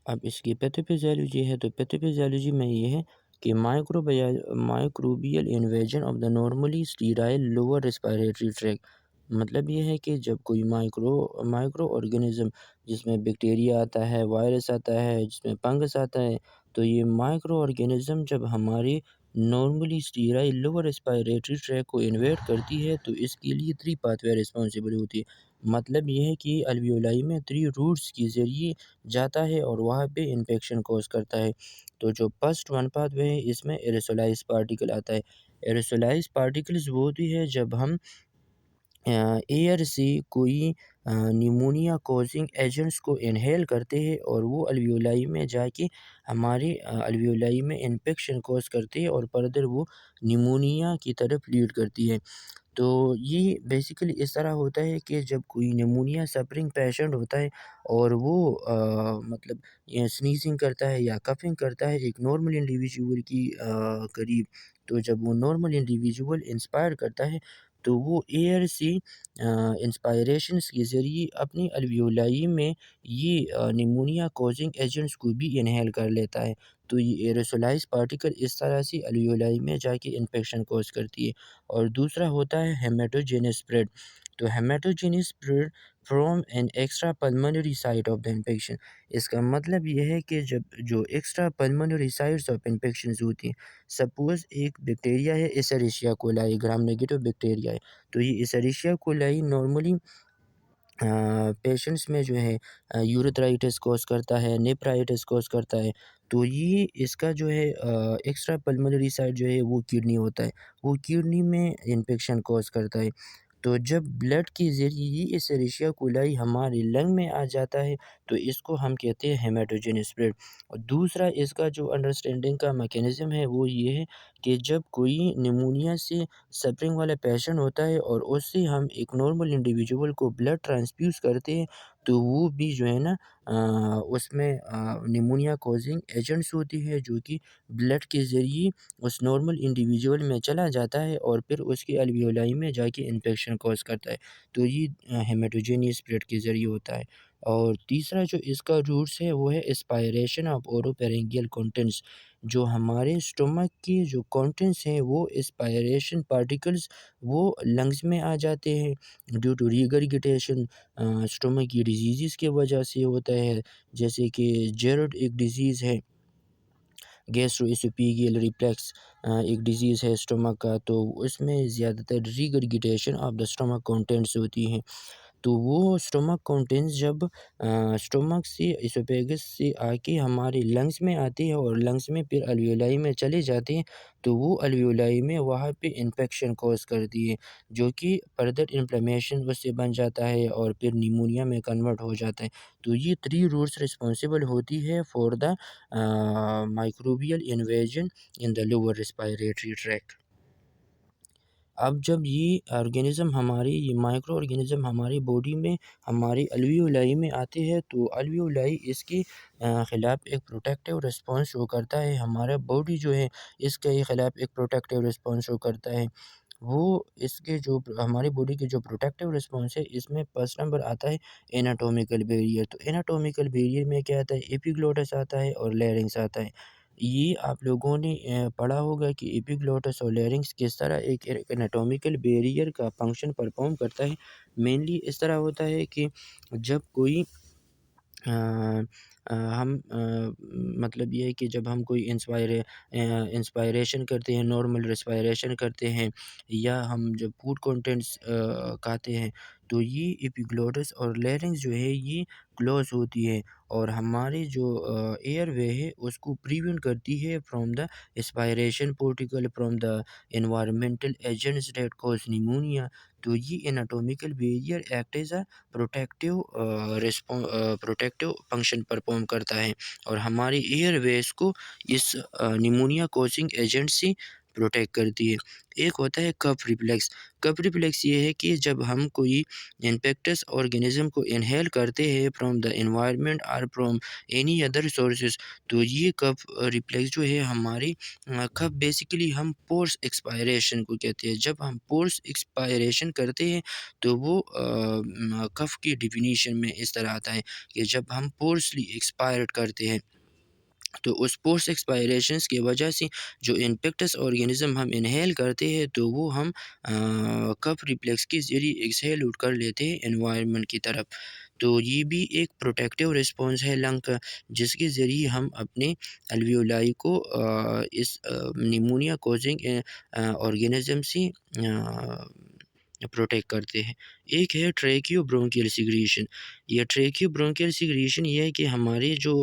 अब इसकी पैथोफिज़ियोलॉजी है, तो पैथोफिज़ियोलॉजी में ये है कि microbial invasion of the normally sterile lower respiratory tract. मतलब ये है कि जब कोई माइक्रो ऑर्गेनिज़्म जिसमें बैक्टीरिया आता है, वायरस आता है, जिसमें फंगस आता है, तो ये माइक्रो ऑर्गेनिज़्म जब हमारे normally sterile lower respiratory tract को इन्वेड करती है, तो इसके लिए 3 पाथवे रिस्पॉन्सिबल होती है। मतलब ये है कि अल्वियोलाई में 3 रूट्स के ज़रिए जाता है और वहाँ पे इन्फेक्शन कॉज़ करता है। तो जो फर्स्ट वन पाथवे है इसमें एरोसोलाइज़ पार्टिकल आता है। एरोसोलाइज़ पार्टिकल्स वो होती है जब हम एयर से कोई निमोनिया कॉज़िंग एजेंट्स को इन्हेल करते हैं और वो अल्वियोलाई में जाके हमारे अल्वियोलाई में इन्फेक्शन कॉज़ करते हैं और फर्दर वो निमोनिया की तरफ लीड करती है। तो ये बेसिकली इस तरह होता है कि जब कोई निमोनिया सफरिंग पेशेंट होता है और वो मतलब स्नीज़िंग करता है या कफ़िंग करता है एक नॉर्मल इंडिविजुअल की करीब, तो जब वो नॉर्मल इंडिविजुअल इंस्पायर करता है, तो वो एयर से इंस्पायरेशंस के ज़रिए अपनी अल्वियोलाई में ये निमोनिया कॉज़िंग एजेंट्स को भी इन्हेल कर लेता है। तो ये एरोसोलाइज़ पार्टिकल इस तरह से अल्वियोलाई में जाके इन्फेक्शन कॉज़ करती है। और दूसरा होता है हेमेटोजेनस स्प्रेड। तो haematogenous spread from an extra pulmonary site of the infection. इसका मतलब ये है कि जब जो extra pulmonary sites of infections होती हैं, सपोज़ एक बैक्टीरिया है Escherichia coli gram negative bacteria है, तो ये एशेरिशिया कोलाई नॉर्मली पेशेंट्स में जो है यूरेथ्राइटिस कॉज़ करता है, नेफ्राइटिस कॉज़ करता है। तो ये इसका जो है एक्स्ट्रा पल्मोनरी साइड जो है वो किडनी होता है, वो किडनी में इन्फेक्शन कॉज़ करता है। तो जब ब्लड के ज़रिए ये एशेरिशिया कोलाई हमारे लंग में आ जाता है, तो इसको हम कहते हैं हेमेटोजेनस स्प्रेड। और दूसरा इसका जो अंडरस्टैंडिंग का मैकेनिज़्म है वो ये है कि जब कोई निमोनिया से सफ़रिंग वाला पेशेंट होता है और उससे हम एक नॉर्मल इंडिविजुअल को ब्लड ट्रांसफ्यूज़ करते हैं, तो वो भी जो है ना उसमें निमोनिया कॉज़िंग एजेंट्स होती है जो कि ब्लड के ज़रिए उस नॉर्मल इंडिविजुअल में चला जाता है और फिर उसके अल्वियोलाई में जाके इन्फेक्शन कॉज़ करता है। तो ये हेमेटोजेनियस स्प्रेड के ज़रिए होता है। और तीसरा जो इसका रूट्स है वो है एस्पायरेशन ऑफ ओरोफैरिंजियल कंटेंट्स। जो हमारे स्टमक के जो कंटेंट्स हैं वो एस्पायरेशन पार्टिकल्स वो लंग्स में आ जाते हैं ड्यू टू रिगरगिटेशन स्टमक की डिजीज़ की वजह से होता है। जैसे कि जेरड एक डिज़ीज़ है, गैस्ट्रोएसोफेजियल रिफ्लक्स एक डिज़ीज़ है स्टमक का, तो उसमें ज़्यादातर रिगरगिटेशन ऑफ द स्टमक कंटेंट्स होती हैं। तो वो स्टमक कंटेंट्स जब स्टमक से एसोफेगस से आके हमारे लंग्स में आते हैं और लंग्स में फिर अल्वियोलाई में चले जाते हैं, तो वो अल्वियोलाई में वहाँ पे इन्फेक्शन कॉज़ करती है, जो कि फर्दर इन्फ्लेमेशन उससे बन जाता है और फिर निमोनिया में कन्वर्ट हो जाता है। तो ये 3 रूट्स रिस्पॉन्सिबल होती है for the microbial invasion in the lower respiratory tract. अब जब ये माइक्रो ऑर्गेनिज़्म हमारी बॉडी में हमारी अल्वियोलाई में आते हैं, तो अल्वियोलाई इसके ख़िलाफ़ एक प्रोटेक्टिव रिस्पॉन्स शो करता है। हमारा बॉडी जो है इसके ख़िलाफ़ एक प्रोटेक्टिव रिस्पॉन्स शो करता है। वो इसके जो हमारी बॉडी के जो प्रोटेक्टिव रिस्पॉन्स है इसमें फर्स्ट नंबर आता है एनाटॉमिकल बैरियर। तो एनाटॉमिकल बैरियर में क्या आता है, एपिग्लोटिस आता है और लैरिंक्स आता है। ये आप लोगों ने पढ़ा होगा कि एपिग्लोटिस और लैरिंक्स किस तरह एक एनाटॉमिकल बैरियर का फंक्शन परफॉर्म करता है। मेनली इस तरह होता है कि जब कोई हम मतलब ये है कि जब हम कोई इंस्पायरेशन करते हैं, नॉर्मल रेस्पायरेशन करते हैं या हम जब फूड कंटेंट्स खाते हैं, तो ये एपिग्लोटिस और लैरिंक्स जो है ये क्लोज होती है और हमारे जो एयरवे है उसको प्रिवेंट करती है from the aspiration particle from the environmental agents that cause pneumonia. तो ये anatomical barrier act as a protective function perform करता है और हमारे एयरवेज़ को इस निमोनिया कॉजिंग एजेंट से प्रोटेक्ट करती है। एक होता है कफ रिफ्लेक्स। कफ रिफ्लेक्स ये है कि जब हम कोई इन्फेक्टियस ऑर्गेनिज्म को इनहेल करते हैं फ्रॉम द एनवायरनमेंट और फ्रॉम एनी अदर सोर्सेज, तो ये कफ रिफ्लेक्स जो है हमारी कफ बेसिकली हम पोर्स एक्सपायरेशन को कहते हैं। जब हम पोर्स एक्सपायरेशन करते हैं तो वो कफ की डिफिनीशन में इस तरह आता है कि जब हम पोर्सली एक्सपायर करते हैं तो उस पोस्ट एक्सपायरेशंस की वजह से जो इन्फेक्टियस ऑर्गेनिज्म हम इनहेल करते हैं तो वो हम कफ रिफ्लेक्स के ज़रिए एक्सहेल आउट कर लेते हैं एनवायरनमेंट की तरफ। तो ये भी एक प्रोटेक्टिव रिस्पॉन्स है लंग का, जिसके ज़रिए हम अपने अल्वियोलाई को इस निमोनिया कॉजिंग ऑर्गेनिज्म से प्रोटेक्ट करते हैं। एक है ट्रैकियो ब्रोंकियल सिक्रीशन। ये ट्रैकियो ब्रोंकियल सिक्रीशन ये है कि हमारे जो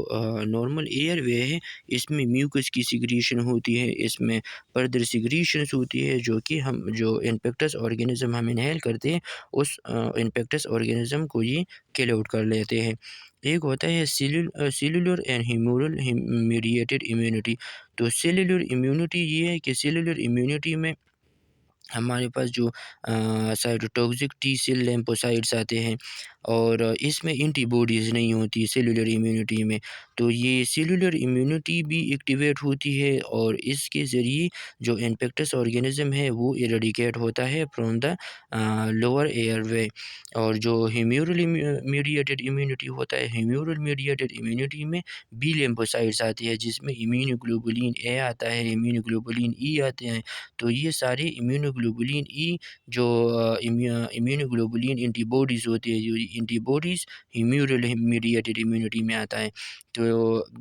नॉर्मल एयरवे है इसमें म्यूकस की सिक्रीशन होती है, इसमें फर्दर सिक्रीशंस होती है जो कि हम जो इन्फेक्टियस ऑर्गेनिज्म हम इनहेल करते हैं उस इन्फेक्टियस ऑर्गेनिज्म को ये किल आउट कर लेते हैं। एक होता है cellular and humoral mediated immunity. तो सेल्युलर इम्यूनिटी ये है कि सेल्युलर इम्यूनिटी में हमारे पास जो साइटोटॉक्सिक टी सेल लिम्फोसाइट्स आते हैं और इसमें एंटीबॉडीज़ नहीं होती सेलुलर इम्यूनिटी में। तो ये सेलुलर इम्यूनिटी भी एक्टिवेट होती है और इसके ज़रिए जो इन्फेक्टियस ऑर्गेनिज्म है वो इरेडिकेट होता है फ्रॉम द लोअर एयरवे। और जो ह्यूमरल मीडिएटेड इम्यूनिटी होता है, ह्यूमरल मीडिएटेड इम्यूनिटी में बी लिम्फोसाइट्स आती है जिसमें इम्यूनोग्लोबुलिन ए आता है, इम्यूनोग्लोबुलिन ई आते हैं। तो ये सारे इम्यूनोग्लोबुलिन ई जो इम्यूनोग्लोबुलिन एंटीबॉडीज़ होती है, जो एंटीबॉडीज़ ह्यूमरल मीडिएटेड इम्यूनिटी में आता है। तो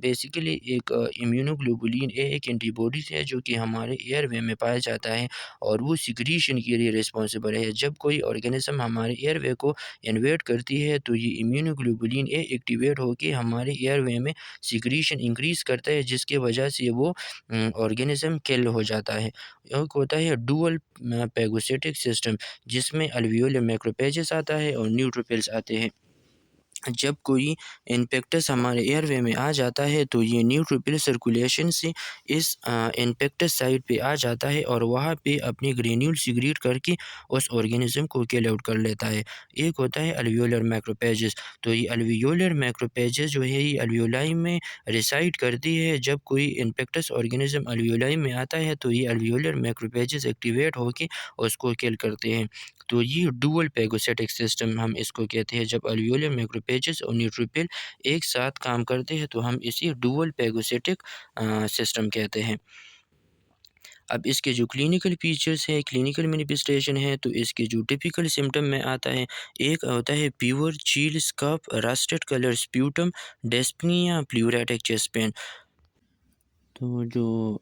बेसिकली एक इम्यूनोग्लोबुलिन ए एक एंटीबॉडीज़ है जो कि हमारे एयरवे में पाया जाता है और वो सिक्रीशन के लिए रिस्पॉन्सिबल है। जब कोई ऑर्गेनिज्म हमारे एयरवे को इन्वेड करती है तो ये इम्यूनोग्लोबुलिन ए एक्टिवेट होके हमारे एयरवे में सिक्रीशन इंक्रीज़ करता है जिसकी वजह से वो ऑर्गेनिज्म किल हो जाता है। एक होता है डुअल पैगोसिटिक सिस्टम जिसमें अल्वियोलर मैक्रोफेजेस आता है और न्यूट्रोफिल्स आते हैं। जब कोई इन्फेक्टस हमारे एयरवे में आ जाता है तो ये न्यूट्रोफिल सर्कुलेशन से इस इन्फेक्टस साइट पे आ जाता है और वहाँ पे अपने ग्रेन्यूल सिक्रीट करके उस ऑर्गेनिज्म को किल आउट कर लेता है। एक होता है अल्वियोलर मैक्रोफेजेस। तो ये अल्वियोलर मैक्रोफेजेस जो है ये अल्वियोलाई में रिसाइड करती है। जब कोई इन्फेक्टस ऑर्गेनिज्म अल्वियोलाई में आता है तो ये अल्वियोलर मैक्रोफेजेस एक्टिवेट होके उसको किल करते हैं। तो ये डुअल पैगोसिटिक सिस्टम हम इसको कहते हैं। जब अल्वियोलर मैक्रोफेजेस और न्यूट्रोफिल एक साथ काम करते हैं तो हम इसे डुअल पैगोसिटिक सिस्टम कहते हैं। अब इसके जो क्लिनिकल फीचर्स हैं, क्लिनिकल मैनिफेस्टेशन है, तो इसके जो टिपिकल सिम्पटम में आता है, एक होता है fever, chills, cough, rusted colour sputum, dyspnoea, pleuritic chest pain. तो जो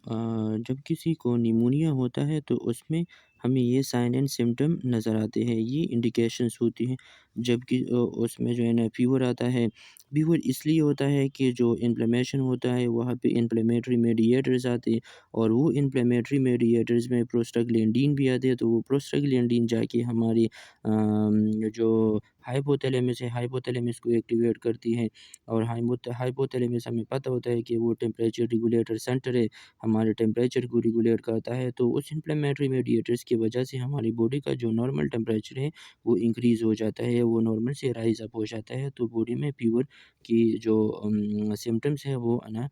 जब किसी को निमोनिया होता है तो उसमें हमें ये साइन एंड सिम्पटम नज़र आते हैं, ये इंडिकेशंस होती हैं। जबकि उसमें जो है ना फ़ीवर आता है, फ़ीवर इसलिए होता है कि जो इन्फ्लेमेशन होता है वहाँ पे इन्फ्लेमेटरी मेडिएटर्स आते हैं और वो इन्फ्लेमेटरी मेडिएटर्स में प्रोस्टाग्लैंडिन भी आते हैं। तो वो प्रोस्टाग्लैंडिन जाके हमारी जो हाइपोथैलेमस है, हाइपोथैलेमस को एक्टिवेट करती है और हाइपोथैलेमस हमें पता होता है कि वो टेम्परेचर रेगुलेटर सेंटर है, हमारे टेम्परेचर को रेगुलेट करता है। तो उस इन्फ्लेमेटरी मेडिएटर्स की वजह से हमारी बॉडी का जो नॉर्मल टेम्परेचर है वो इंक्रीज़ हो जाता है, वो नॉर्मल से राइज़ अप हो जाता है। तो बॉडी में फ़ीवर की जो सिम्पटम्स है वो आना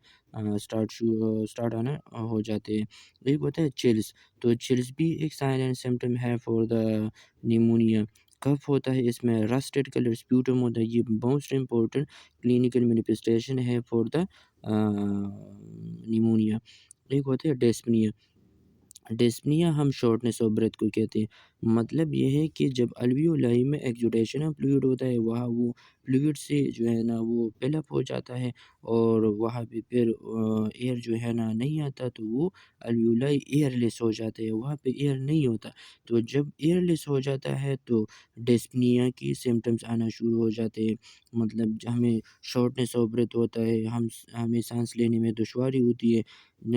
स्टार्ट आना हो जाते हैं। एक होता है चिल्स। तो चिल्स भी एक साइन एंड सिम्पटम है फॉर द निमोनिया। कफ होता है, इसमें रस्टेड कलर स्प्यूटम होता है, ये मोस्ट इम्पोर्टेंट क्लिनिकल मैनिफेस्टेशन है फॉर द निमोनिया। एक होता है डिस्पनिया। डिस्पनिया हम शॉर्टनेस ऑफ ब्रेथ को कहते हैं। मतलब ये है कि जब अल्वियोलाई में एक्सुडेशन ऑफ फ्लूइड होता है वहाँ वो फ्लूइड से जो है ना वो फिल अप हो जाता है और वहाँ पे फिर एयर जो है ना नहीं आता तो वो अल्वियोलाई एयरलेस हो जाते हैं, वहाँ पे एयर नहीं होता। तो जब एयरलेस हो जाता है तो डिस्पनिया की सिम्पटम्स आना शुरू हो जाते हैं। मतलब हमें शॉर्टनेस ऑफ ब्रेथ होता है, हमें साँस लेने में दुश्वारी होती है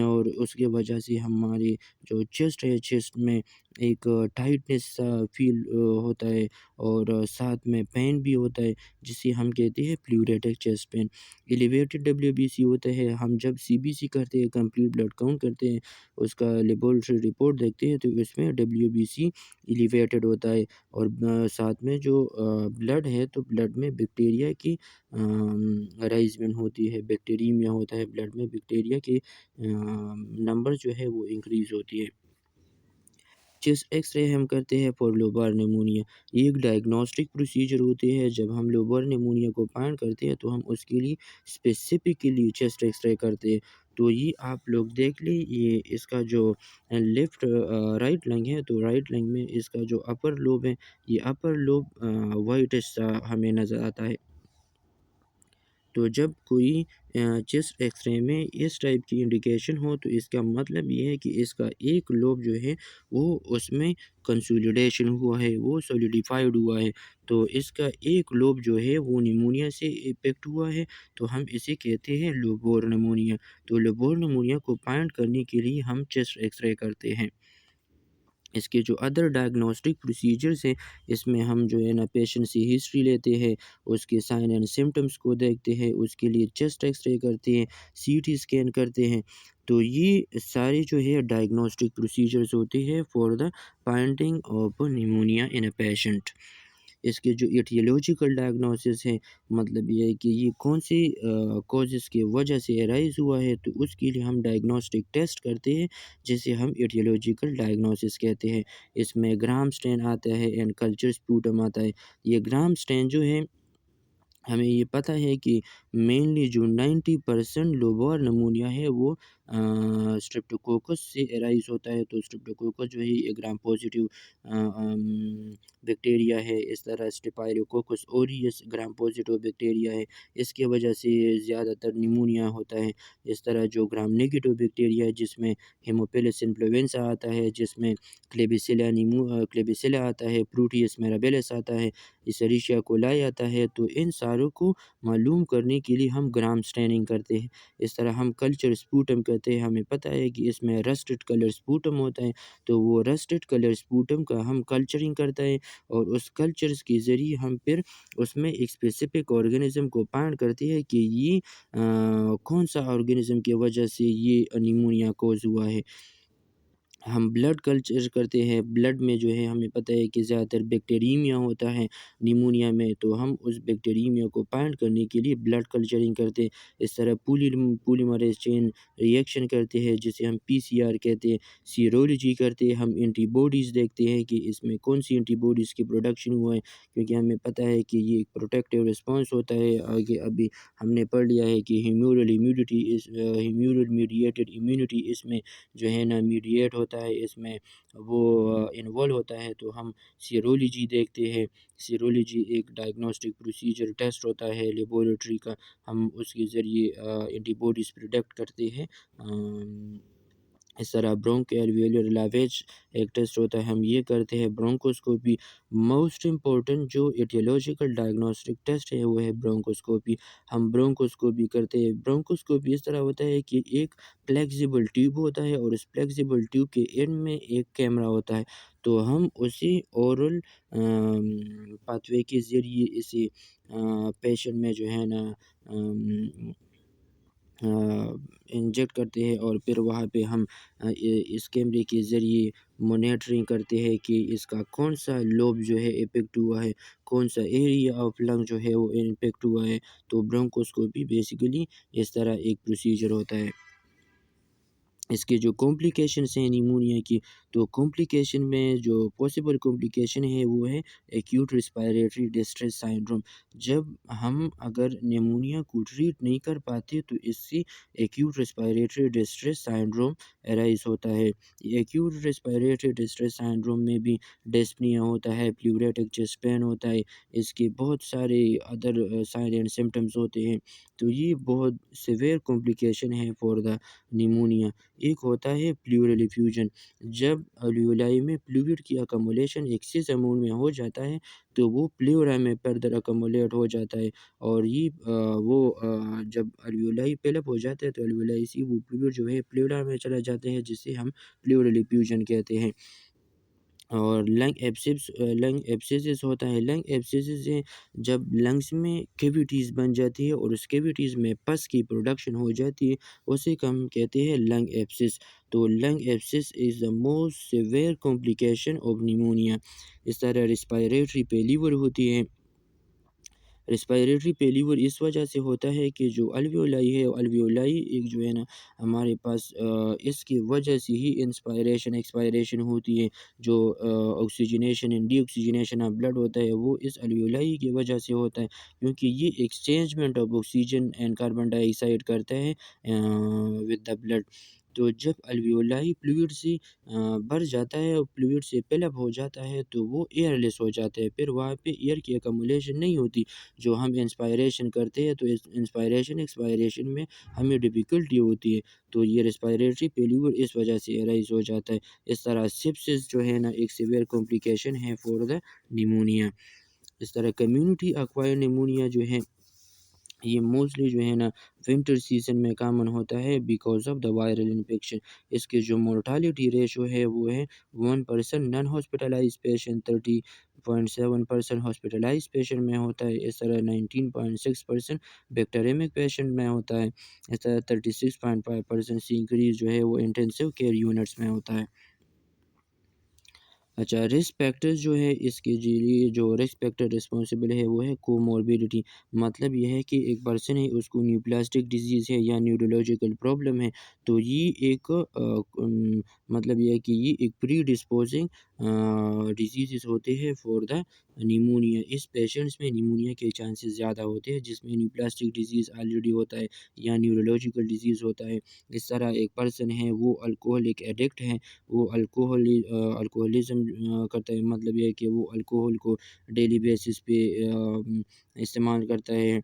और उसकी वजह से हमारी जो चेस्ट है, चेस्ट में एक टाइट वीकनेस सा फ़ील होता है और साथ में पेन भी होता है, जिसे हम कहते हैं प्लूरेटिक चेस्ट पेन। एलिवेटेड डब्ल्यूबीसी होता है, हम जब सीबीसी करते हैं, कंप्लीट ब्लड काउंट करते हैं, उसका लेबोरेटरी रिपोर्ट देखते हैं, तो इसमें डब्ल्यूबीसी एलिवेटेड होता है और साथ में जो ब्लड है, तो ब्लड में बैक्टीरिया की राइज़मेंट होती है, बैक्टीरियमिया होता है ब्लड में, बैक्टीरिया की नंबर जो है वो इंक्रीज़ होती है। चेस्ट एक्स-रे हम करते हैं फॉर लोबार निमोनिया। ये एक डायग्नोस्टिक प्रोसीजर होती है, जब हम लोबार निमोनिया को फाइंड करते हैं, तो हम उसके लिए स्पेसिफिकली चेस्ट एक्स-रे करते हैं। तो ये आप लोग देख लें, ये इसका जो लेफ्ट राइट लंग है, तो राइट लंग में इसका जो अपर लोब है, ये अपर लोब व्हाइटिश सा हमें नज़र आता है। तो जब कोई चेस्ट एक्स-रे में इस टाइप की इंडिकेशन हो, तो इसका मतलब ये है कि इसका एक लोब जो है वो उसमें कंसोलिडेशन हुआ है, वो सॉलिडिफाइड हुआ है। तो इसका एक लोब जो है वो निमोनिया से इफ़ेक्ट हुआ है, तो हम इसे कहते हैं लोबार निमोनिया। तो लोबार निमोनिया को फाइंड करने के लिए हम चेस्ट एक्स-रे करते हैं। इसके जो अदर डायग्नोस्टिक प्रोसीजर्स हैं, इसमें हम जो है ना पेशेंट से हिस्ट्री लेते हैं, उसके साइन एंड सिम्पटम्स को देखते हैं, उसके लिए चेस्ट एक्स-रे करते हैं, सीटी स्कैन करते हैं। तो ये सारे जो है डायग्नोस्टिक प्रोसीजर्स होते हैं for the finding of pneumonia in a patient. इसके जो एटियोलॉजिकल डायग्नोसिस है, मतलब ये है कि ये कौन-सी कॉज़ेज़ की वजह से अराइज़ हुआ है, तो उसके लिए हम डायग्नोस्टिक टेस्ट करते हैं, जिसे हम एटियोलॉजिकल डायग्नोसिस कहते हैं। इसमें ग्राम स्टेन आता है एंड कल्चर स्पूटम आता है। ये ग्राम स्टेन जो है, हमें ये पता है कि मेनली जो 90% लोबार निमोनिया है वो स्ट्रेप्टोकोकस से अराइज़ होता है। तो स्ट्रेप्टोकोकस जो है ये ग्राम पॉज़िटिव बैक्टीरिया है। इस तरह स्टेफाइलोकोकस ऑरियस ग्राम पॉज़िटिव बैक्टीरिया है। इसकी वजह से ज़्यादातर निमोनिया होता है। इस तरह जो ग्राम नेगेटिव बैक्टीरिया है, जिसमें हेमोफिलस इन्फ्लुएंजा आता है, जिसमें क्लेबिसिला आता है, प्रोटियस मिराबिलिस आता है, इसेरिशिया कोलाई आता है। तो इन सारों को मालूम करने के लिए हम ग्राम स्टैनिंग करते हैं। इस तरह हम कल्चर स्पूटम करते हैं। हमें पता है कि इसमें रस्टेड कलर स्पूटम होता है, तो वो रस्टेड कलर स्पूटम का हम कल्चरिंग करते हैं और उस कल्चर्स के ज़रिए हम फिर उसमें एक स्पेसिफिक ऑर्गेनिज़्म को फाइंड करते हैं कि ये कौन-सा ऑर्गेनिज़्म की वजह से ये निमोनिया कॉज़ हुआ है। हम ब्लड कल्चर करते हैं, ब्लड में जो है हमें पता है कि ज़्यादातर बैक्टीरियमिया होता है निमोनिया में, तो हम उस बैक्टीरियमिया को फाइंड करने के लिए ब्लड कल्चरिंग करते हैं। इस तरह पॉलीमरेज़ चेन रिएक्शन करते हैं, जिसे हम पीसीआर कहते हैं, सीरोलॉजी करते हैं, हम एंटीबॉडीज़ देखते हैं कि इसमें कौन-सी एंटीबॉडीज़ की प्रोडक्शन हुआ है, क्योंकि हमें पता है कि ये एक प्रोटेक्टिव रिस्पॉन्स होता है। आगे अभी हमने पढ़ लिया है कि ह्यूमरल मीडिएटेड इम्यूनिटी इसमें जो है ना मीडिएट होता है, इसमें वो इन्वॉल्व होता है। तो हम सीरोलॉजी देखते हैं। सीरोलॉजी एक डायग्नोस्टिक प्रोसीजर टेस्ट होता है लेबोरेटरी का, हम उसके ज़रिए एंटीबॉडीज़ प्रोडक्ट करते हैं। इस तरह ब्रोंकोएल्वियोलर लावेज एक टेस्ट होता है, हम ये करते हैं। ब्रोंकोस्कोपी मोस्ट इम्पोर्टेंट जो एटियोलॉजिकल डायग्नोस्टिक टेस्ट है, वो है ब्रोंकोस्कोपी। हम ब्रोंकोस्कोपी करते हैं। ब्रोंकोस्कोपी इस तरह होता है कि एक फ्लेक्सिबल ट्यूब होता है और उस फ्लेक्सिबल ट्यूब के एंड में एक कैमरा होता है। तो हम उसे ओरल पाथवे के ज़रिए इसे पेशेंट में जो है ना अम अ, इंजेक्ट करते हैं और फिर वहाँ पे हम इस कैमरे के ज़रिए मॉनिटरिंग करते हैं कि इसका कौन-सा लोब जो है इफ़ेक्ट हुआ है, कौन-सा एरिया ऑफ लंग जो है वो इफ़ेक्ट हुआ है। तो ब्रोंकोस्कोपी बेसिकली इस तरह एक प्रोसीजर होता है। इसके जो कॉम्प्लिकेशंस हैं निमोनिया की, तो कॉम्प्लिकेशन में जो पॉसिबल कॉम्प्लिकेशन है वो है एक्यूट रिस्पायरेटरी डिस्ट्रेस सिंड्रोम। जब हम अगर निमोनिया को ट्रीट नहीं कर पाते, तो इससे acute respiratory distress syndrome arise होता है। एक्यूट रिस्पायरेटरी डिस्ट्रेस सिंड्रोम में भी डिस्पनिया होता है, प्लूरेटिक चेस्ट पेन होता है, इसके बहुत सारे अदर साइन एंड सिम्पटम्स होते हैं। तो ये बहुत सीवियर कॉम्प्लिकेशन है फॉर द निमोनिया। एक होता है प्लूरल एफ्यूजन। जब अल्वेओलाई में फ्लूइड की अकमुलेशन एक्सेस अमाउंट में हो जाता है, तो वो प्लेउरा में फर्दर अकमुलेट हो जाता है और ये जब अल्वेओलाई फिल अप हो जाता है, तो अल्वेओलाई से वो फ्लूइड जो है प्लेउरा में चला जाता है, जिसे हम प्लूरल एफ्यूजन कहते हैं। और लंग एब्सेसिस होता है। लंग एब्सेसिस से जब लंग्स में कैविटीज़ बन जाती है और उस कैविटीज़ में पस की प्रोडक्शन हो जाती है, उसे हम कहते हैं लंग एब्सिस। तो lung abscess is the most severe complication of pneumonia. इस तरह रिस्पायरेटरी फेल्यूर होती है। रिस्पायरेटरी फेल्यूर इस वजह से होता है कि जो अल्वियोलाई है, अल्वियोलाई एक जो है ना हमारे पास इसकी वजह से ही इंस्पायरेशन एक्सपायरेशन होती है। जो oxygenation and deoxygenation of blood होता है वो इस अल्वियोलाई की वजह से होता है, क्योंकि ये exchangement of oxygen and carbon dioxide करता है विद द ब्लड। तो जब अल्वियोलाई फ्लूइड से भर जाता है और फ्लूइड से फिलअप हो जाता है तो वो एयरलेस हो जाता है, फिर वहाँ पे एयर की अकोमोलेशन नहीं होती। जो हम इंस्पायरेशन करते हैं तो इस इंस्पायरेशन एक्सपायरेशन में हमें डिफ़िकल्टी होती है। तो ये रेस्पिरेटरी फेल्यूर इस वजह से अराइज़ हो जाता है। इस तरह सेप्सिस जो है ना एक सीवियर कॉम्प्लिकेशन है फॉर द निमोनिया। इस तरह कम्युनिटी एक्वायर्ड निमोनिया जो है ये मोस्टली जो है ना विंटर सीज़न में कॉमन होता है because of the viral infection. इसके जो मोर्टालिटी रेशो है वो है 1% non hospitalised patient 30.7% hospitalised patient में होता है। इस तरह 19.6% बैक्टीरियमिक पेशेंट में होता है। इस तरह 36.5% सी इंक्रीज़ जो है वो इंटेंसिव केयर यूनिट्स में होता है। अच्छा, रिस्क फैक्टर्स जो है इसके जी लिए जो रिस्क फैक्टर रिस्पॉन्सिबल है वो है कोमॉर्बिडिटी। मतलब ये है कि एक पर्सन है उसको न्यूप्लास्टिक डिजीज़ है या न्यूरोलॉजिकल प्रॉब्लम है, तो ये एक मतलब ये है कि ये एक प्री डिस्पोजिंग डिजीज़ेस होते हैं फॉर द निमोनिया। इस पेशेंट्स में निमोनिया के चांसेस ज़्यादा होते हैं जिसमें न्यूप्लास्टिक डिजीज़ ऑलरेडी होता है या न्यूरोलॉजिकल डिजीज़ होता है। इस तरह एक पर्सन है वो अल्कोहलिक एडिक्ट है, वो अल्कोहलिज़्म करता है, मतलब ये है कि वो अल्कोहल को डेली बेसिस पे इस्तेमाल करता है।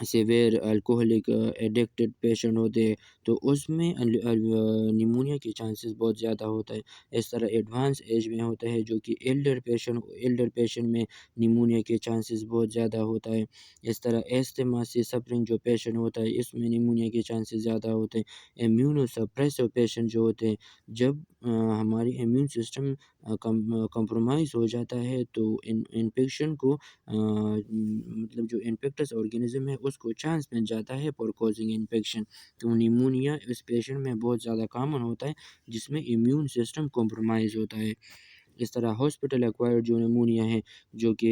सीवियर अल्कोहलिक एडिक्टेड पेशेंट होते हैं तो उसमें निमोनिया के चांसेस बहुत ज़्यादा होता है। इस तरह एडवांस एज में होता है जो कि एल्डर पेशेंट में निमोनिया के चांसेस बहुत ज़्यादा होता है। इस तरह एस्थमा से सफरिंग जो पेशेंट होता है इसमें निमोनिया के चांसेस ज़्यादा होते हैं। इम्यूनो सप्रेसिव पेशेंट जो होते हैं, जब हमारी इम्यून सिस्टम कंप्रोमाइज़ हो जाता है तो इन्फेक्शन को मतलब जो इन्फेक्टस ऑर्गेनिज़्म है उसको चांस मिल जाता है फॉर कॉज़िंग इन्फेक्शन। तो निमोनिया इस पेशेंट में बहुत ज़्यादा कॉमन होता है जिसमें इम्यून सिस्टम कॉम्प्रोमाइज़ होता है। इस तरह हॉस्पिटल एक्वायर्ड जो निमोनिया है, जो कि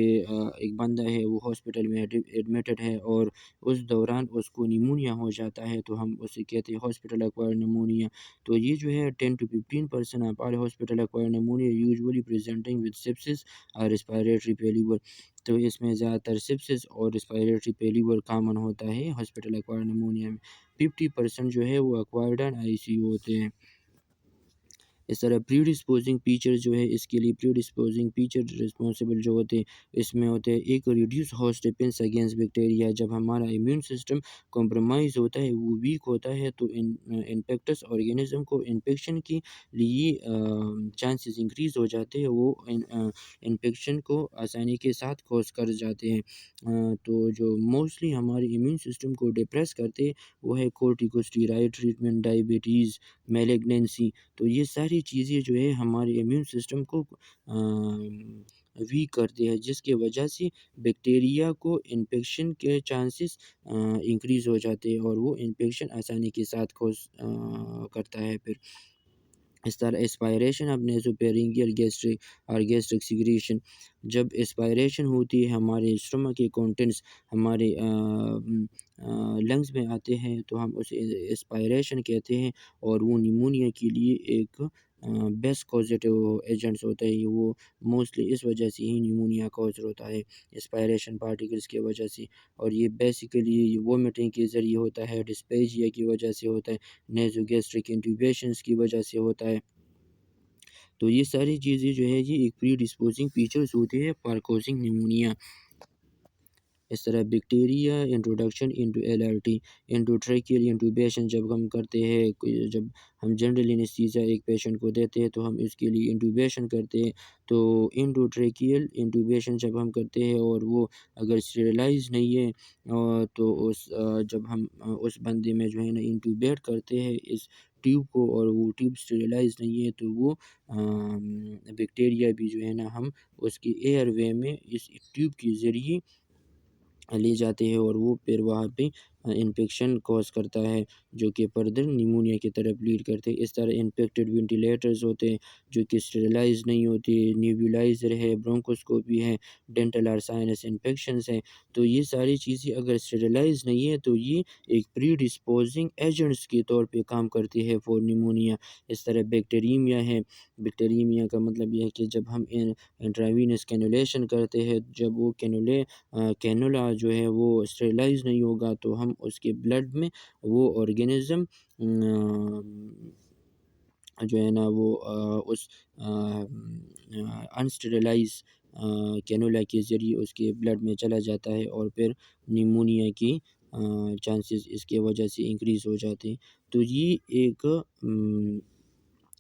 एक बंदा है वो हॉस्पिटल में एडमिटेड है और उस दौरान उसको निमोनिया हो जाता है तो हम उसे कहते हैं हॉस्पिटल एक्वायर्ड निमोनिया। तो ये जो है 10 to 15% of all hospital acquired pneumonia usually presenting with sepsis और रेस्पिरेटरी फेल्यूर। तो इसमें ज़्यादातर सेप्सिस और रेस्पिरेटरी फेल्यूर कॉमन होता है हॉस्पिटल एक्वायर्ड निमोनिया में। 50% जो है वो एक्वायर्ड एंड आईसीयू होते हैं। इस तरह प्रीडिस्पोजिंग फीचर जो है इसके लिए प्रीडिस्पोजिंग फीचर रिस्पॉन्सिबल जो होते हैं इसमें होते हैं एक reduce host defence against bacteria. जब हमारा इम्यून सिस्टम कॉम्प्रोमाइज़ होता है वो वीक होता है तो इन्फेक्टस ऑर्गेनिज्म को इन्फेक्शन के लिए चांसेस इंक्रीज़ हो जाते हैं, वो इन्फेक्शन को आसानी के साथ कॉज कर जाते हैं। तो जो मोस्टली हमारे इम्यून सिस्टम को डिप्रेस करते हैं वो है कोर्टिकोस्टेरॉइड ट्रीटमेंट, डायबिटीज़, मैलिग्नेंसी। तो ये सारी चीज़ें जो है हमारे इम्यून सिस्टम को वीक करती है जिसकी वजह से बैक्टीरिया को इन्फेक्शन के चांसेस इंक्रीज़ हो जाते हैं और वो इन्फेक्शन आसानी के साथ करता है फिर। इस तरह एस्पायरेशन ऑफ नेसोफेरिंजियल गैस्ट्रिक और गैस्ट्रिक सिक्रीशन, जब एस्पायरेशन होती है हमारे स्टमक के कंटेंट्स हमारे लंग्स में आते हैं तो हम उसे एस्पायरेशन कहते हैं और वो निमोनिया के लिए एक बेस्ट कॉजेटिव एजेंट्स होता है। वो मोस्टली इस वजह से ही निमोनिया कॉज होता है, एस्पायरेशन पार्टिकल्स की वजह से। और ये बेसिकली वोमिटिंग के ज़रिए होता है, डिस्पेजिया की वजह से होता है, नेज़ोगैस्ट्रिक इंट्यूबेशंस की वजह से होता है। तो ये सारी चीज़ें जो है ये एक प्री डिस्पोजिंग फीचर्स होते हैं फॉर कॉजिंग निमोनिया। इस तरह bacteria introduction into LRT, endotracheal intubation जब हम करते हैं, जब हम जनरल एनेस्थीसिया एक पेशेंट को देते हैं तो हम इसके लिए इंट्यूबेशन करते हैं। तो एंडोट्रैकियल इंट्यूबेशन जब हम करते हैं और वो अगर स्टेरिलाइज़ नहीं है तो जब हम उस बंदे में जो है ना इंट्यूबेट करते हैं इस ट्यूब को और वो ट्यूब स्टेरिलाइज़ नहीं है तो वो बैक्टीरिया भी जो है ना हम उसकी एयरवे में इस ट्यूब के ज़रिए ले जाते हैं और वो फिर वहाँ पे इन्फेक्शन कॉज़ करता है, जो कि फर्दर निमोनिया की तरफ लीड करते हैं। इस तरह इन्फेक्टेड वेंटिलेटर्स होते हैं जो कि स्टेरिलाइज़ नहीं होते, नेबुलाइज़र है, ब्रोंकोस्कोपी है, डेंटल और साइनस इन्फेक्शंस हैं। तो ये सारी चीज़ें अगर स्टेरिलाइज़ नहीं है तो ये एक प्रीडिस्पोज़िंग एजेंट्स के तौर पे काम करती है फॉर निमोनिया। इस तरह बैक्टीरियमिया है, बैक्टीरियमिया का मतलब ये है कि जब हम इंट्रावेनस कैनुलेशन करते हैं, जब वो कैनुला जो है वो स्टेरिलाइज़ नहीं होगा तो हम उसके ब्लड में वो ऑर्गेनिज़्म जो है ना वो उस अनस्टेरिलाइज़ कैनुला के ज़रिए उसके ब्लड में चला जाता है और फिर निमोनिया की चांसेस इसके वजह से इंक्रीज़ हो जाते हैं। तो ये एक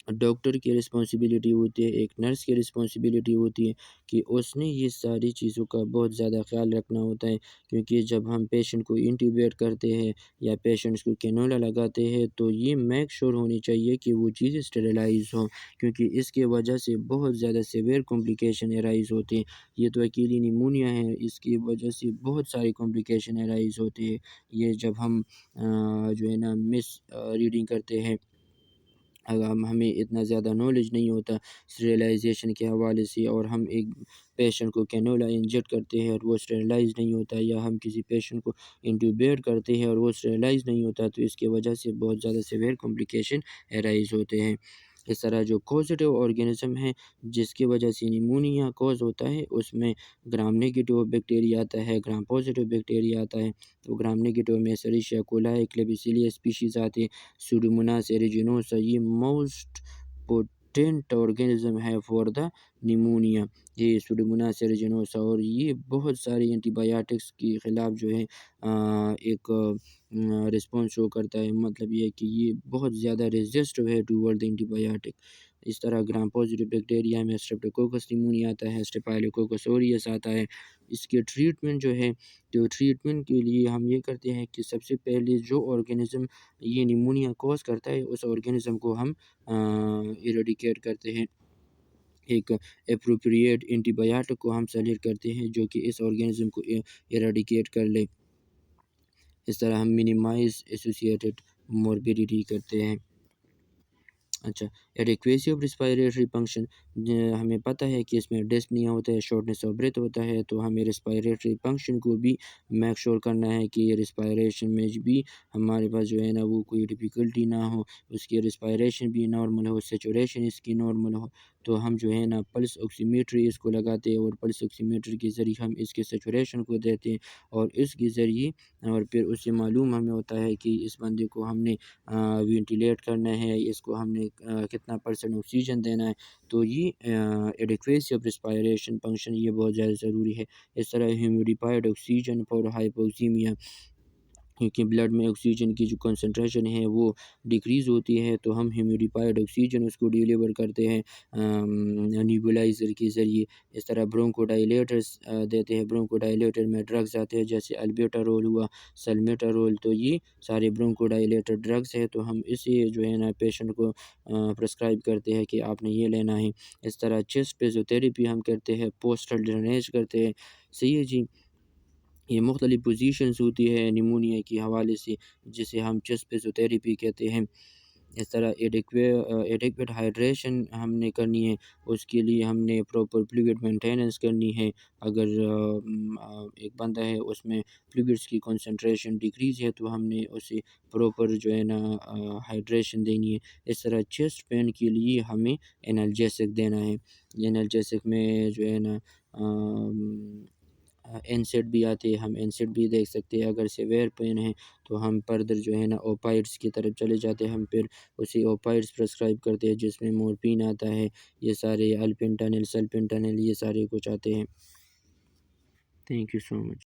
डॉक्टर की रिस्पॉन्सिबिलिटी होती है, एक नर्स की रिस्पॉन्सिबिलिटी होती है कि उसने ये सारी चीज़ों का बहुत ज़्यादा ख़्याल रखना होता है, क्योंकि जब हम पेशेंट को इंट्यूबेट करते हैं या पेशेंट्स को कैनुला लगाते हैं तो ये मेक श्योर होनी चाहिए कि वो चीज़ स्टेरिलाइज़ हो, क्योंकि इसकी वजह से बहुत ज़्यादा सीवियर कॉम्प्लिकेशन अराइज़ होती हैं। ये तो अकेली निमोनिया है, इसकी वजह से बहुत सारी कॉम्प्लिकेशन अराइज़ होती है। ये जब हम जो है ना रीडिंग करते हैं, अगर हमें इतना ज़्यादा नॉलेज नहीं होता स्टेरिलाइज़ेशन के हवाले से और हम एक पेशेंट को कैनुला इंजेक्ट करते हैं और वो स्टेरिलाइज़ नहीं होता, या हम किसी पेशेंट को इंट्यूबेट करते हैं और वो स्टेरिलाइज़ नहीं होता, तो इसकी वजह से बहुत ज़्यादा सीवियर कॉम्प्लिकेशन अराइज़ होते हैं। इस तरह जो पॉज़िटिव ऑर्गेनिज़्म है जिसकी वजह से निमोनिया कॉज़ होता है, उसमें ग्राम नेगेटिव बैक्टीरिया आता है, ग्राम पॉज़िटिव बैक्टीरिया आता है। तो ग्राम नेगेटिव में एशेरिशिया कोलाई, क्लेबिसिलिया स्पीशीज़ आती है, सुडोमोनास एरिजिनोसा, ये मोस्ट पोटेंट ऑर्गेनिज्म है फॉर द निमोनिया, ये सुडोमोनास एरिजिनोसा। और ये बहुत सारी एंटीबायोटिक्स के ख़िलाफ़ जो है एक रिस्पॉन्स शो करता है, मतलब ये है कि ये बहुत ज़्यादा रेजिस्ट है टूवर्ड द एंटीबायोटिक। इस तरह ग्राम पॉजिटिव बैक्टीरिया में स्ट्रेप्टोकोकस निमोनिया आता है, स्टेफाइलोकोकस ऑरियस आता है। इसके ट्रीटमेंट जो है, तो ट्रीटमेंट के लिए हम ये करते हैं कि सबसे पहले जो ऑर्गेनिज़्म ये निमोनिया कॉज़ करता है उस ऑर्गेनिज़्म को हम इरेडिकेट करते हैं। एक एप्रोप्रिएट एंटीबायोटिक को हम सेलेक्ट करते हैं जो कि इस ऑर्गेनिज़्म को इरेडिकेट कर ले। इस तरह हम मिनिमाइज़ एसोसिएटेड मॉर्बिडिटी करते हैं। अच्छा, एडेक्वेसी ऑफ रिस्पायरेटरी फंक्शन, हमें पता है कि इसमें डिस्पनिया होता है, शॉर्टनेस ऑफ ब्रेथ होता है, तो हमें रिस्पायरेटरी फंक्शन को भी मेक श्योर करना है कि ये रिस्पायरेशन में भी हमारे पास जो है ना वो कोई डिफ़िकल्टी ना हो, उसकी रिस्पायरेशन भी नॉर्मल हो, सैचुरेशन इसकी नॉर्मल हो। तो हम जो है ना पल्स ऑक्सीमीटर इसको लगाते हैं और पल्स ऑक्सीमीटर के ज़रिए हम इसके सैचुरेशन को देते हैं और इसके ज़रिए और फिर उससे मालूम हमें होता है कि इस बंदे को हमने वेंटिलेट करना है, इसको हमने कितना परसेंट ऑक्सीजन देना है। तो ये एडेक्वेसी ऑफ रिस्पायरेशन फंक्शन ये बहुत ज़्यादा ज़रूरी है। इस तरह ह्यूमिडिफाइड ऑक्सीजन फॉर हाइपोक्सीमिया, क्योंकि ब्लड में ऑक्सीजन की जो कंसंट्रेशन है वो डिक्रीज़ होती है, तो हम ह्यूमिडिफाइड ऑक्सीजन उसको डिलीवर करते हैं नेबुलाइज़र के ज़रिए। इस तरह ब्रोंकोडायलेटर्स देते हैं, ब्रोंकोडायलेटर में ड्रग्स आते हैं जैसे अल्बेंटारोल हुआ, सल्मेटारोल, तो ये सारे ब्रोंकोडायलेटर ड्रग्स हैं, तो हम इसे जो है ना पेशेंट को प्रिस्क्राइब करते हैं कि आपने ये लेना है। इस तरह चेस्ट फिज़ियोथेरेपी हम करते हैं, पोस्टल ड्रेनेज करते हैं। सही है जी। ये मुख्तलिफ़ पोजीशंस होती है निमोनिया के हवाले से, जिसे हम चेस्ट फिज़ियोथेरेपी कहते हैं। इस तरह एडेक्वेट हाइड्रेशन हमने करनी है, उसके लिए हमने प्रॉपर फ्लूइड मेंटेनेंस करनी है। अगर एक बंदा है उसमें फ्लूइड्स की कंसंट्रेशन डिक्रीज़ है तो हमने उसे प्रॉपर जो है ना हाइड्रेशन देनी है। इस तरह चेस्ट पेन के लिए हमें एनाल्जेसिक देना है। एनाल्जेसिक में जो है ना एनसेड भी आती है, हम एनसेड भी देख सकते हैं। अगर सीवियर पेन है तो हम फर्दर जो है ना ओपाइड्स की तरफ चले जाते हैं, हम फिर उसी ओपाइड्स प्रिस्क्राइब करते हैं जिसमें मोरफिन आता है, ये सारे अल्पेंटानिल, सल्पेंटानिल, ये सारे कुछ आते हैं। Thank you so much.